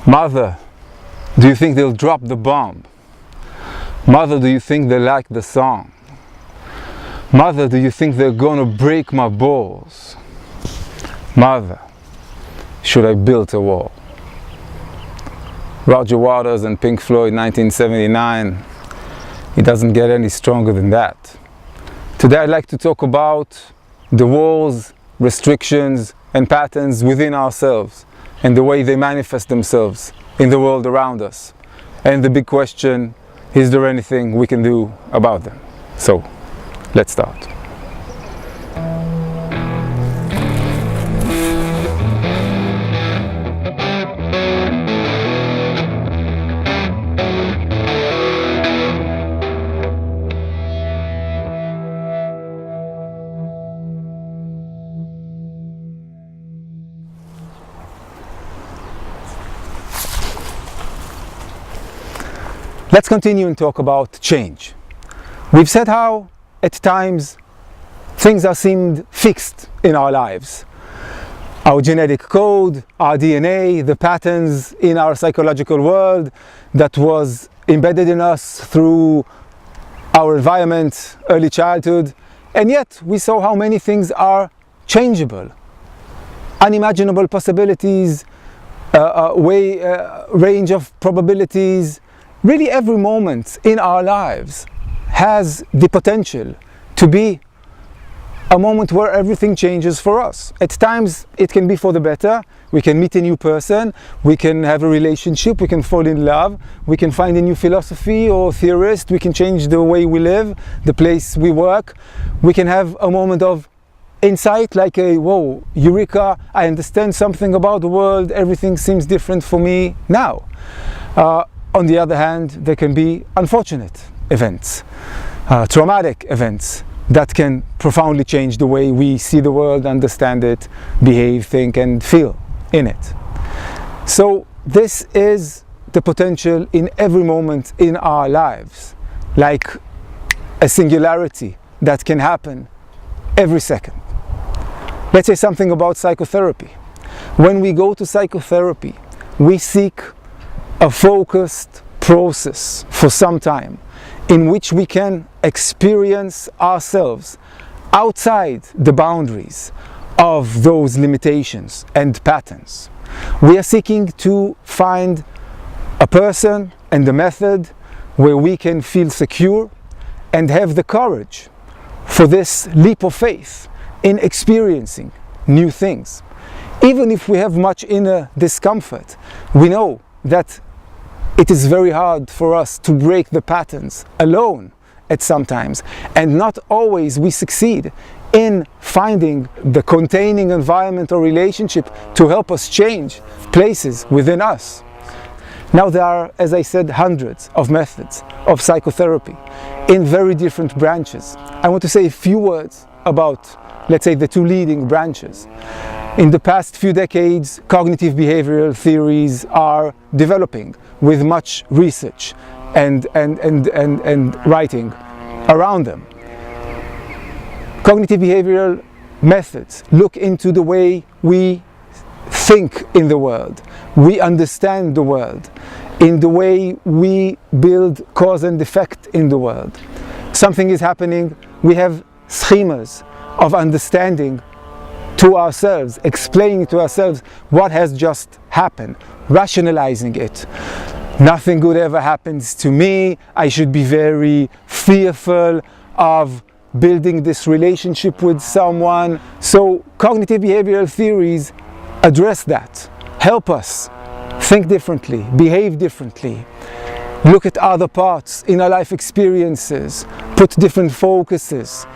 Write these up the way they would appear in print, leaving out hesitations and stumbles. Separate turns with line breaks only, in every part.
Mother, do you think they'll drop the bomb? Mother, do you think they like the song? Mother, do you think they're gonna break my balls? Mother, should I build a wall? Roger Waters and Pink Floyd, 1979. It doesn't get any stronger than that. Today I'd like to talk about the walls, restrictions and patterns within ourselves and the way they manifest themselves in the world around us. And the big question, is there anything we can do about them? So, let's start. Let's continue and talk about change. We've said how at times things are seemed fixed in our lives. Our genetic code, our DNA, the patterns in our psychological world that was embedded in us through our environment, early childhood, and yet we saw how many things are changeable. Unimaginable possibilities, range of probabilities. Really every moment in our lives has the potential to be a moment where everything changes for us. At times it can be for the better. We can meet a new person, we can have a relationship, we can fall in love, we can find a new philosophy or theorist, we can change the way we live, the place we work. We can have a moment of insight, like a whoa, eureka, I understand something about the world, everything seems different for me now. On the other hand, there can be unfortunate events, traumatic events that can profoundly change the way we see the world, understand it, behave, think and feel in it. So this is the potential in every moment in our lives, like a singularity that can happen every second. Let's say something about psychotherapy. When we go to psychotherapy, we seek a focused process for some time in which we can experience ourselves outside the boundaries of those limitations and patterns. We are seeking to find a person and a method where we can feel secure and have the courage for this leap of faith in experiencing new things. Even if we have much inner discomfort, we know that it is very hard for us to break the patterns alone at some times, and not always we succeed in finding the containing environment or relationship to help us change places within us. Now there are, as I said, hundreds of methods of psychotherapy in very different branches. I want to say a few words about, let's say, the two leading branches. In the past few decades, cognitive behavioral theories are developing with much research and writing around them. Cognitive behavioral methods look into the way we think in the world, we understand the world, in the way we build cause and effect in the world. Something is happening, we have schemas of understanding to ourselves, explaining to ourselves what has just happened, rationalizing it. Nothing good ever happens to me, I should be very fearful of building this relationship with someone. So cognitive behavioral theories address that, help us think differently, behave differently, look at other parts in our life experiences, put different focuses,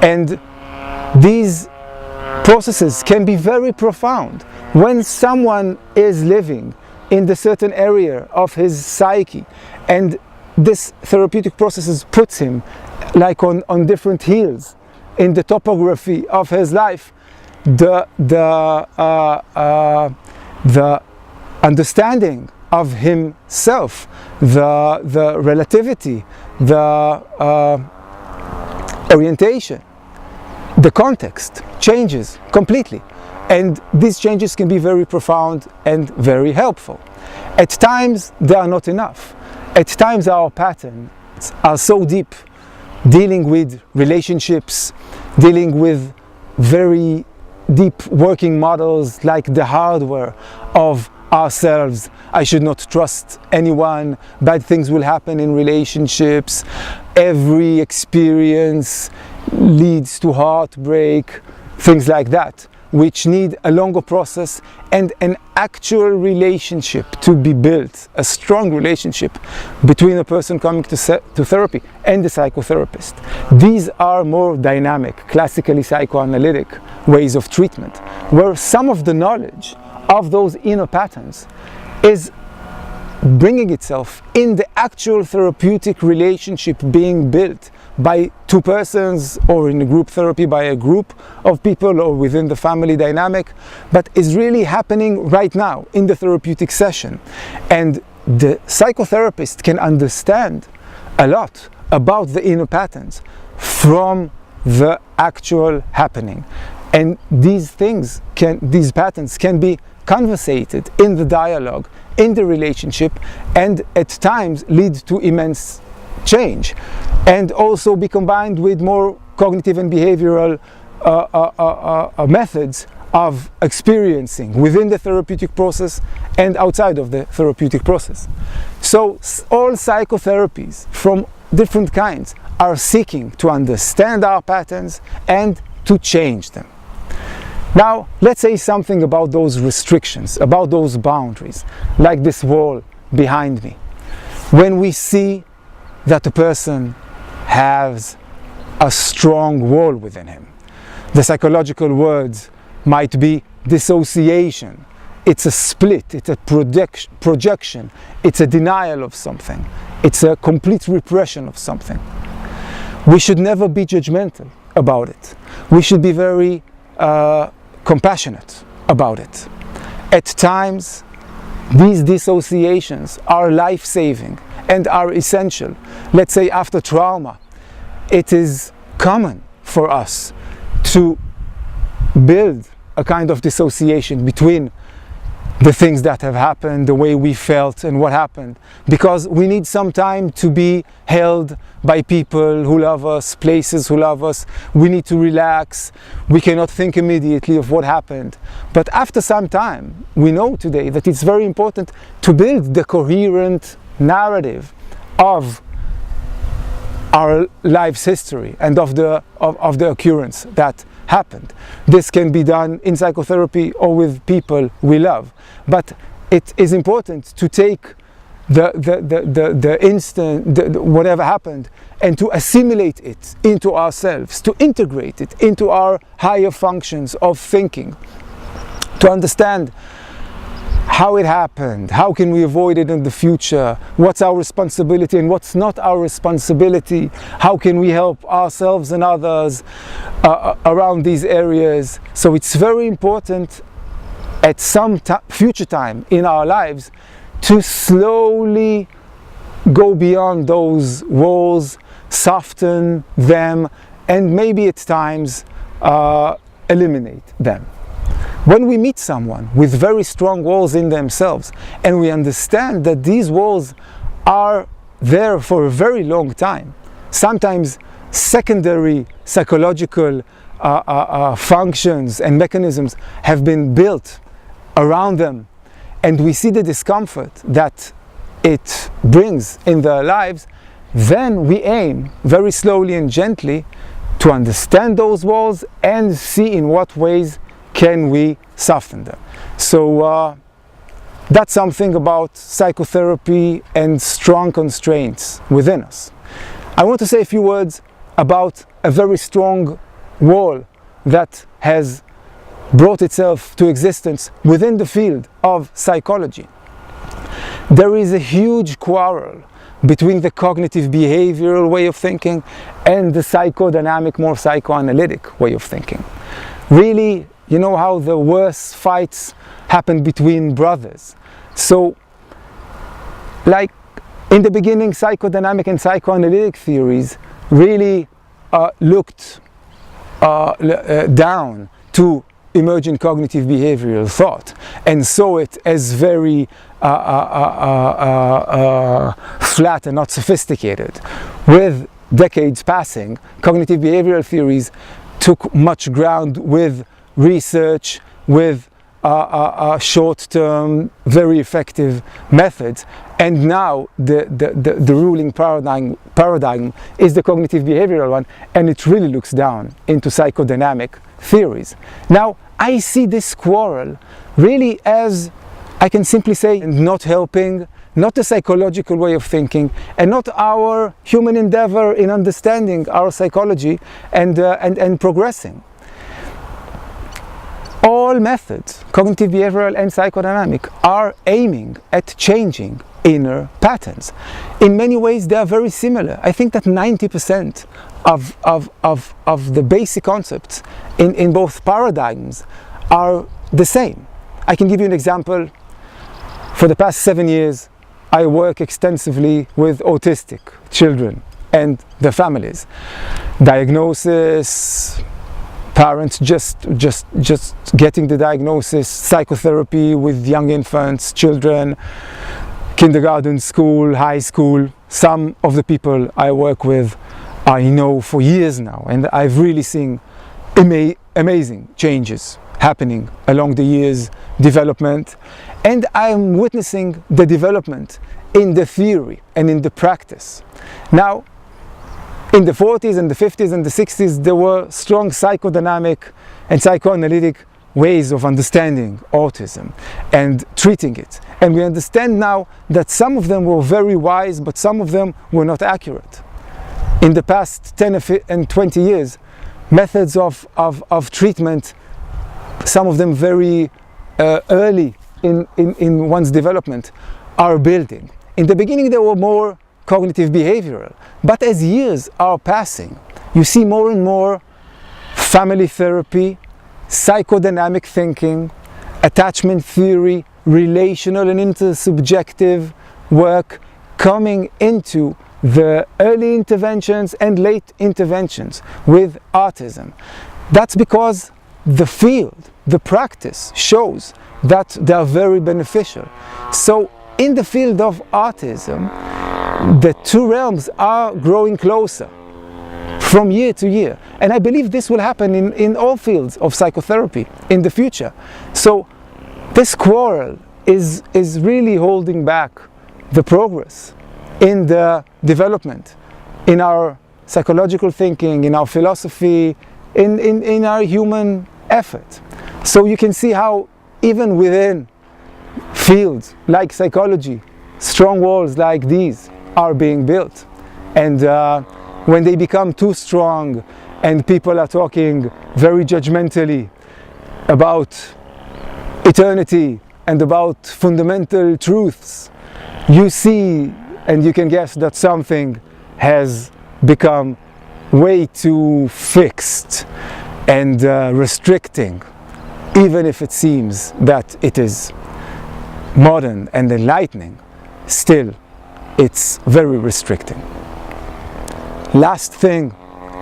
and these processes can be very profound. When someone is living in the certain area of his psyche and this therapeutic processes puts him like on different hills in the topography of his life, the understanding of himself, the relativity, the orientation, the context changes completely. And these changes can be very profound and very helpful. At times, they are not enough. At times, our patterns are so deep, dealing with relationships, dealing with very deep working models like the hardware of ourselves. I should not trust anyone, bad things will happen in relationships, every experience leads to heartbreak, things like that, which need a longer process and an actual relationship to be built, a strong relationship between a person coming to therapy and the psychotherapist. These are more dynamic, classically psychoanalytic ways of treatment, where some of the knowledge of those inner patterns is bringing itself in the actual therapeutic relationship being built by two persons, or in a group therapy by a group of people, or within the family dynamic, but is really happening right now in the therapeutic session. And the psychotherapist can understand a lot about the inner patterns from the actual happening. And these patterns can be conversated in the dialogue, in the relationship, and at times lead to immense change, and also be combined with more cognitive and behavioral methods of experiencing within the therapeutic process and outside of the therapeutic process. So all psychotherapies from different kinds are seeking to understand our patterns and to change them. Now, let's say something about those restrictions, about those boundaries, like this wall behind me. When we see that a person has a strong wall within him, the psychological words might be dissociation. It's a split, it's a projection, it's a denial of something, it's a complete repression of something. We should never be judgmental about it. We should be very compassionate about it. At times, these dissociations are life-saving and are essential. Let's say after trauma, it is common for us to build a kind of dissociation between the things that have happened, the way we felt and what happened, because we need some time to be held by people who love us, places who love us. We need to relax. We cannot think immediately of what happened. But after some time, we know today that it's very important to build the coherent narrative of our life's history and of the occurrence that happened. This can be done in psychotherapy or with people we love. But it is important to take the instant, whatever happened, and to assimilate it into ourselves, to integrate it into our higher functions of thinking, to understand how it happened, how can we avoid it in the future, what's our responsibility and what's not our responsibility, how can we help ourselves and others around these areas. So it's very important at some future time in our lives to slowly go beyond those walls, soften them, and maybe at times eliminate them. When we meet someone with very strong walls in themselves, and we understand that these walls are there for a very long time, sometimes secondary psychological functions and mechanisms have been built around them, and we see the discomfort that it brings in their lives, then we aim very slowly and gently to understand those walls and see in what ways can we soften them. So that's something about psychotherapy and strong constraints within us. I want to say a few words about a very strong wall that has brought itself to existence within the field of psychology. There is a huge quarrel between the cognitive behavioral way of thinking and the psychodynamic, more psychoanalytic way of thinking. Really, you know how the worst fights happen between brothers. So, like in the beginning, psychodynamic and psychoanalytic theories really looked down to emergent cognitive behavioral thought and saw it as very flat and not sophisticated. With decades passing, cognitive behavioral theories took much ground with research, with short-term, very effective methods, and now the ruling paradigm is the cognitive behavioral one, and it really looks down into psychodynamic theories. Now, I see this quarrel really as, I can simply say, not helping, not the psychological way of thinking, and not our human endeavor in understanding our psychology and progressing. All methods, cognitive behavioral and psychodynamic, are aiming at changing inner patterns. In many ways they are very similar. I think that 90% of the basic concepts in both paradigms are the same. I can give you an example. For the past 7 years I work extensively with autistic children and their families. Diagnosis, parents just getting the diagnosis, psychotherapy with young infants, children, kindergarten, school, high school. Some of the people I work with I know for years now, and I've really seen amazing changes happening along the years' development, and I'm witnessing the development in the theory and in the practice. Now, in the 40s and the 50s and the 60s, there were strong psychodynamic and psychoanalytic ways of understanding autism and treating it. And we understand now that some of them were very wise, but some of them were not accurate. In the past 10 and 20 years, methods of treatment, some of them very early in one's development, are building. In the beginning they were more cognitive behavioral, but as years are passing, you see more and more family therapy, psychodynamic thinking, attachment theory, relational and intersubjective work coming into the early interventions and late interventions with autism. That's because the field, the practice shows that they are very beneficial. So in the field of autism, the two realms are growing closer from year to year, and I believe this will happen in all fields of psychotherapy in the future. So this quarrel is really holding back the progress in the development, in our psychological thinking, in our philosophy, in our human effort. So you can see how even within fields like psychology, strong walls like these are being built. And when they become too strong and people are talking very judgmentally about eternity and about fundamental truths, you see and you can guess that something has become way too fixed and restricting, even if it seems that it is modern and enlightening. Still, it's very restricting. Last thing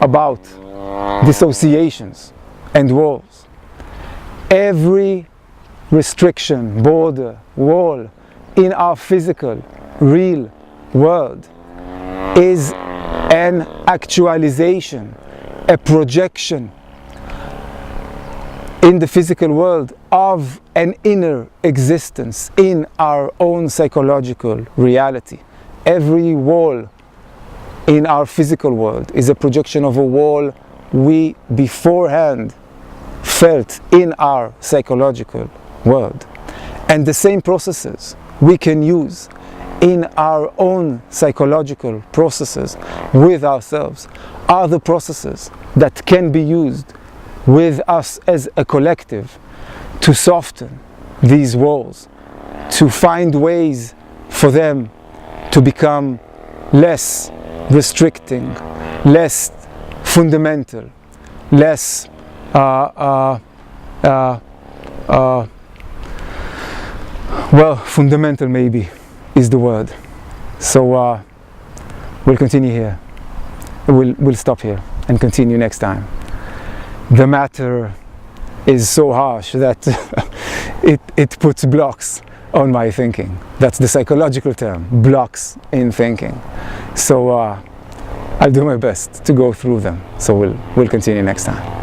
about dissociations and walls. Every restriction, border, wall in our physical, real world is an actualization, a projection in the physical world of an inner existence in our own psychological reality. Every wall in our physical world is a projection of a wall we beforehand felt in our psychological world. And the same processes we can use in our own psychological processes with ourselves are the processes that can be used with us as a collective to soften these walls, to find ways for them to become less restricting, less fundamental, less well, fundamental maybe is the word. So we'll continue here. We'll stop here and continue next time. The matter is so harsh that it puts blocks on my thinking. That's the psychological term, blocks in thinking. So I'll do my best to go through them. So we'll continue next time.